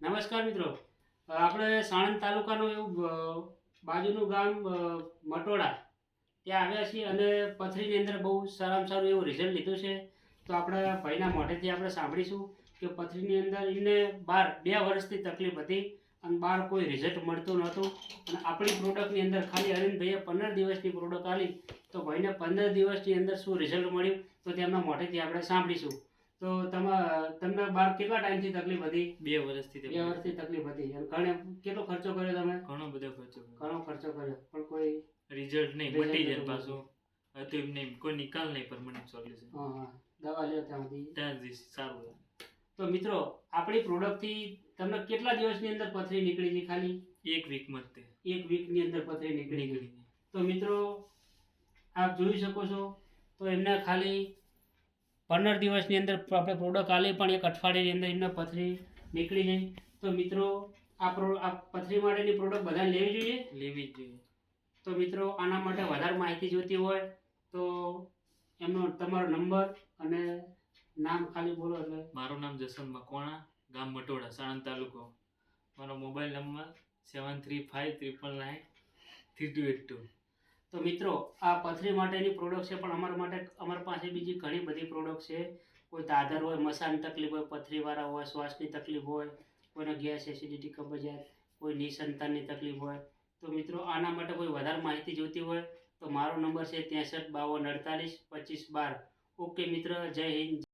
નમસ્કાર મિત્રો. આપણે સાણંદ તાલુકાનું એવું બાજુનું ગામ મટોડા ત્યાં આવ્યા છીએ અને પથરીની અંદર બહુ સારામાં સારું એવું રિઝલ્ટ લીધું છે. તો આપણા ભાઈના મોઢેથી આપણે સાંભળીશું કે પથરીની અંદર એમને 2 વર્ષથી તકલીફ હતી અને બહાર કોઈ રિઝલ્ટ મળતું નહોતું. અને આપણી પ્રોડક્ટની અંદર ખાલી અરવિંદભાઈએ 15 દિવસની પ્રોડક્ટ આપી, તો ભાઈને 15 દિવસની અંદર શું રિઝલ્ટ મળ્યું તો તેમના મોઢેથી આપણે સાંભળીશું. તો તમને બાર કેટલા ટાઈમથી તકલીફ હતી? 2 વર્ષથી 2 વર્ષથી તકલીફ હતી. અને કેટલો ખર્ચો કર્યો તમે? ઘણો બધો ખર્ચો કર્યો. ઘણો ખર્ચો કર્યો પણ કોઈ રિઝલ્ટ નહીં, result મટી જાય નહોતું પાછું. હતું એમ નહીં, કોઈ નિકાલ નહીં, પરમનન્ટ સોલ્યુશન. હા, દવા લ્યો ત્યાંથી. ત્યાં જ સારું રહે. તો મિત્રો, આપણી પ્રોડક્ટથી તમને કેટલા દિવસની અંદર પથરી નીકળી ગઈ? ખાલી 1 વીકમાં જ તે 1 વીકની અંદર પથરી નીકળી ગઈ. નીકળી. તો મિત્રો, આપ જોઈ શકો છો. તો એમને ખાલી 15 દિવસની અંદર આપણે પ્રોડક્ટ આલી પણ 1 અઠવાડિયાની અંદર એમને પથરી નીકળી ગઈ. તો મિત્રો, આ પથરી માટેની પ્રોડક્ટ બધાને લેવી જોઈએ. લેવી જ જોઈએ. તો મિત્રો, આના માટે વધારે માહિતી જોઈતી હોય તો એમનો તમારો નંબર અને નામ ખાલી બોલો એટલે. મારું નામ જસવંત મકવાણા, ગામ મટોડા, સાણંદ તાલુકો. મારો મોબાઈલ નંબર 7359993282. તો મિત્રો, આ પથરી માટેની પ્રોડક્ટ છે, પણ અમારા પાસે બીજી ઘણી બધી પ્રોડક્ટ છે. કોઈ દાદર હોય, મસાની તકલીફ હોય, પથરીવાળા હોય, શ્વાસની તકલીફ હોય, કોઈને ગેસ, એસિડિટી, કબજિયાત, કોઈ નિસંતાનની તકલીફ હોય. તો મિત્રો, આના માટે કોઈ વધારે માહિતી જોઈતી હોય તો મારો નંબર છે 63 52 48 25 12. ઓકે મિત્ર, જય હિન્દ.